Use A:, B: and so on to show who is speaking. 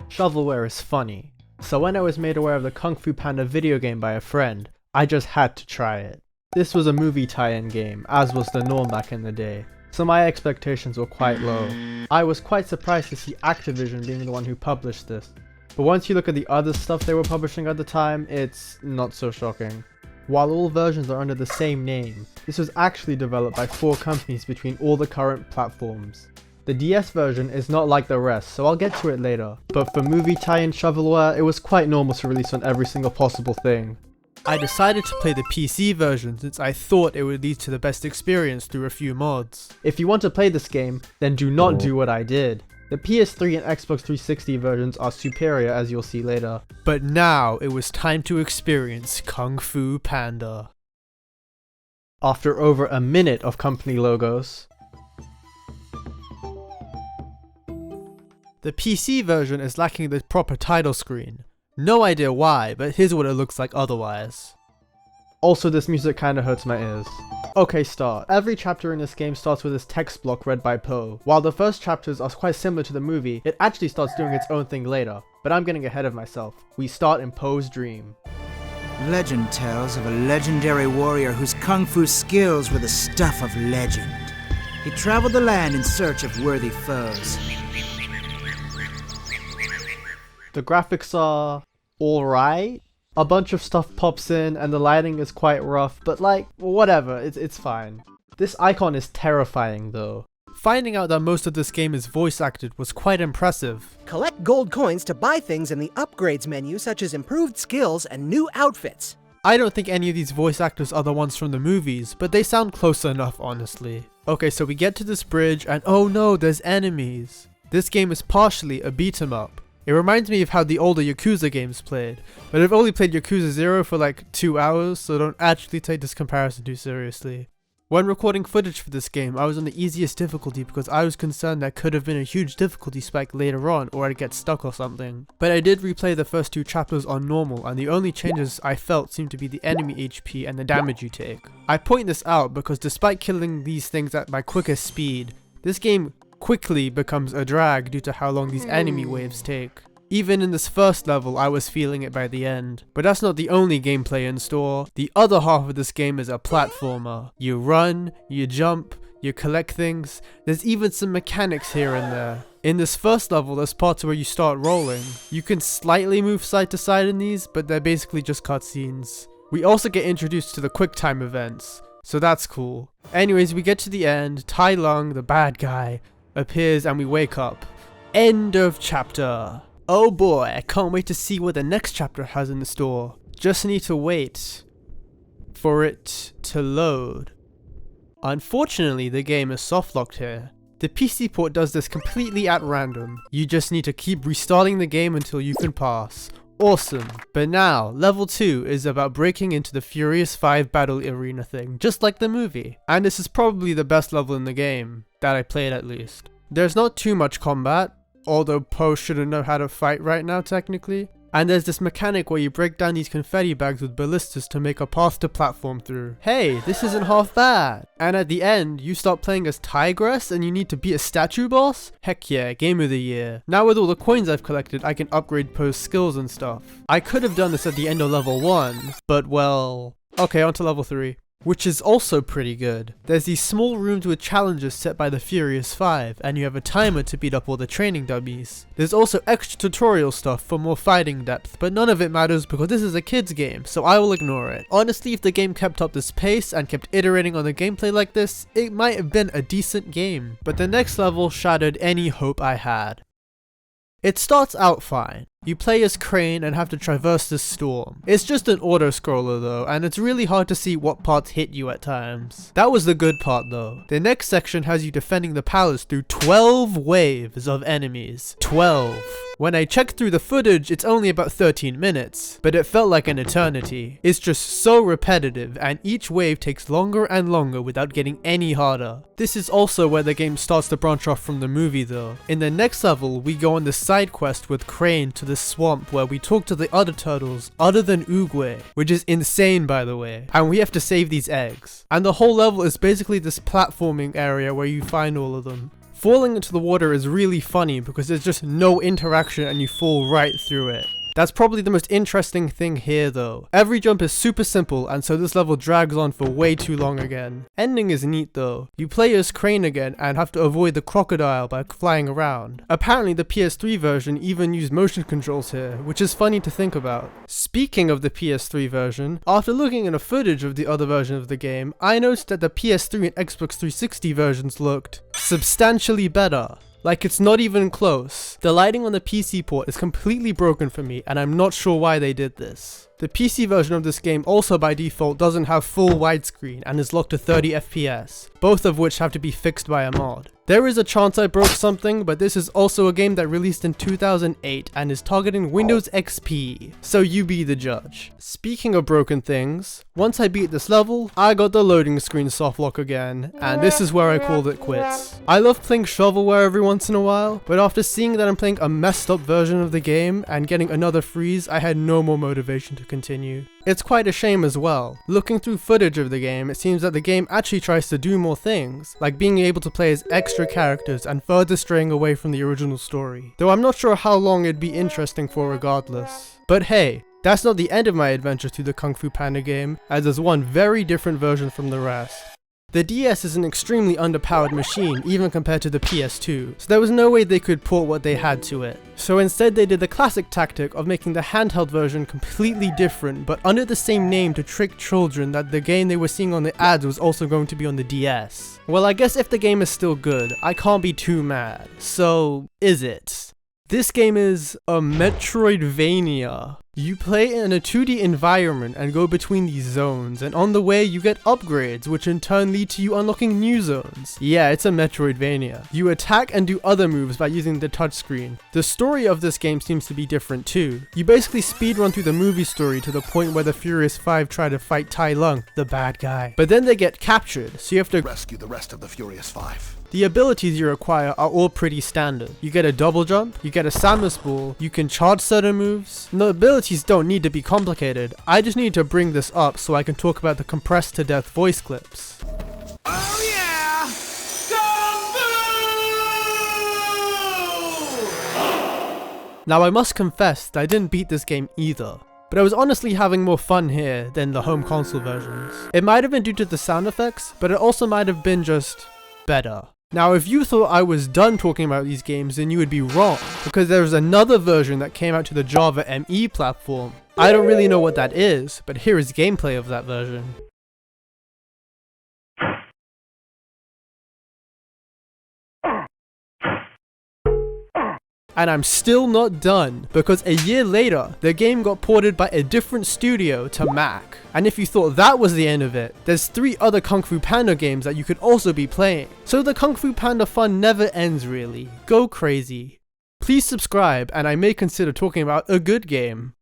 A: shovelware is funny. So when I was made aware of the Kung Fu Panda video game by a friend, I just had to try it. This was a movie tie-in game, as was the norm back in the day, so my expectations were quite low. I was quite surprised to see Activision being the one who published this, but once you look at the other stuff they were publishing at the time, it's not so shocking. While all versions are under the same name, this was actually developed by 4 companies between all the current platforms. The DS version is not like the rest, so I'll get to it later, but for movie tie-in shovelware, it was quite normal to release on every single possible thing. I decided to play the PC version since I thought it would lead to the best experience through a few mods. If you want to play this game, then do not do what I did. The PS3 and Xbox 360 versions are superior, as you'll see later. But now it was time to experience Kung Fu Panda. After over a minute of company logos, the PC version is lacking the proper title screen. No idea why, but here's what it looks like otherwise. Also, this music kinda hurts my ears. Okay, start. Every chapter in this game starts with this text block read by Poe. While the first chapters are quite similar to the movie, it actually starts doing its own thing later. But I'm getting ahead of myself. We start in Poe's dream.
B: Legend tells of a legendary warrior whose kung fu skills were the stuff of legend. He traveled the land in search of worthy foes.
A: The graphics are alright. A bunch of stuff pops in and the lighting is quite rough, but like, whatever, it's fine. This icon is terrifying though. Finding out that most of this game is voice acted was quite impressive.
C: Collect gold coins to buy things in the upgrades menu, such as improved skills and new outfits.
A: I don't think any of these voice actors are the ones from the movies, but they sound close enough honestly. Okay, so we get to this bridge and oh no, there's enemies. This game is partially a beat 'em up. It reminds me of how the older Yakuza games played, but I've only played Yakuza 0 for like 2 hours, so don't actually take this comparison too seriously. When recording footage for this game, I was on the easiest difficulty because I was concerned there could have been a huge difficulty spike later on or I'd get stuck or something. But I did replay the first 2 chapters on normal and the only changes I felt seemed to be the enemy HP and the damage you take. I point this out because despite killing these things at my quickest speed, this game quickly becomes a drag due to how long these enemy waves take. Even in this first level, I was feeling it by the end. But that's not the only gameplay in store. The other half of this game is a platformer. You run, you jump, you collect things. There's even some mechanics here and there. In this first level, there's parts where you start rolling. You can slightly move side to side in these, but they're basically just cutscenes. We also get introduced to the QuickTime events, so that's cool. Anyways, we get to the end. Tai Lung, the bad guy, appears and we wake up. End of chapter. Oh boy, I can't wait to see what the next chapter has in the store. Just need to wait for it to load. Unfortunately, the game is softlocked here. The PC port does this completely at random. You just need to keep restarting the game until you can pass. Awesome. But now, level 2 is about breaking into the Furious 5 battle arena thing, just like the movie. And this is probably the best level in the game, that I played at least. There's not too much combat, although Poe shouldn't know how to fight right now technically. And there's this mechanic where you break down these confetti bags with ballistas to make a path to platform through. Hey, this isn't half bad. And at the end, you start playing as Tigress and you need to beat a statue boss? Heck yeah, game of the year. Now with all the coins I've collected, I can upgrade Poe's skills and stuff. I could have done this at the end of level 1, but well... Okay, on to level 3. Which is also pretty good. There's these small rooms with challenges set by the Furious 5, and you have a timer to beat up all the training dummies. There's also extra tutorial stuff for more fighting depth, but none of it matters because this is a kids game, so I will ignore it. Honestly, if the game kept up this pace and kept iterating on the gameplay like this, it might have been a decent game. But the next level shattered any hope I had. It starts out fine. You play as Crane and have to traverse this storm. It's just an auto-scroller though, and it's really hard to see what parts hit you at times. That was the good part though. The next section has you defending the palace through 12 waves of enemies. 12. When I checked through the footage, it's only about 13 minutes, but it felt like an eternity. It's just so repetitive, and each wave takes longer and longer without getting any harder. This is also where the game starts to branch off from the movie though. In the next level, we go on this side quest with Crane to the swamp where we talk to the other turtles other than Oogway, which is insane by the way, and we have to save these eggs. And the whole level is basically this platforming area where you find all of them. Falling into the water is really funny because there's just no interaction and you fall right through it. That's probably the most interesting thing here though. Every jump is super simple and so this level drags on for way too long again. Ending is neat though. You play as Crane again and have to avoid the crocodile by flying around. Apparently the PS3 version even used motion controls here, which is funny to think about. Speaking of the PS3 version, after looking at a footage of the other version of the game, I noticed that the PS3 and Xbox 360 versions looked substantially better. Like it's not even close. The lighting on the PC port is completely broken for me and I'm not sure why they did this. The PC version of this game also by default doesn't have full widescreen and is locked to 30 FPS, both of which have to be fixed by a mod. There is a chance I broke something, but this is also a game that released in 2008 and is targeting Windows XP, so you be the judge. Speaking of broken things, once I beat this level, I got the loading screen softlock again, and this is where I called it quits. I love playing shovelware every once in a while, but after seeing that I'm playing a messed up version of the game and getting another freeze, I had no more motivation to continue. It's quite a shame as well. Looking through footage of the game, it seems that the game actually tries to do more things, like being able to play as extra characters and further straying away from the original story. Though I'm not sure how long it'd be interesting for regardless. But hey, that's not the end of my adventure through the Kung Fu Panda game, as there's one very different version from the rest. The DS is an extremely underpowered machine even compared to the PS2, so there was no way they could port what they had to it. So instead they did the classic tactic of making the handheld version completely different but under the same name to trick children that the game they were seeing on the ads was also going to be on the DS. Well, I guess if the game is still good, I can't be too mad. So, is it? This game is a Metroidvania. You play in a 2D environment and go between these zones, and on the way you get upgrades which in turn lead to you unlocking new zones. Yeah, it's a Metroidvania. You attack and do other moves by using the touchscreen. The story of this game seems to be different too. You basically speedrun through the movie story to the point where the Furious 5 try to fight Tai Lung, the bad guy. But then they get captured, so you have to
D: rescue the rest of the Furious 5.
A: The abilities you acquire are all pretty standard. You get a double jump, you get a Samus ball, you can charge certain moves, and the abilities don't need to be complicated. I just need to bring this up so I can talk about the compressed to death voice clips.
B: Oh yeah! Kung Fu!
A: Now I must confess that I didn't beat this game either, but I was honestly having more fun here than the home console versions. It might have been due to the sound effects, but it also might have been just better. Now if you thought I was done talking about these games, then you would be wrong, because there's another version that came out to the Java ME platform. I don't really know what that is, but here is gameplay of that version. And I'm still not done, because a year later, the game got ported by a different studio to Mac. And if you thought that was the end of it, there's 3 other Kung Fu Panda games that you could also be playing. So the Kung Fu Panda fun never ends really. Go crazy. Please subscribe and I may consider talking about a good game.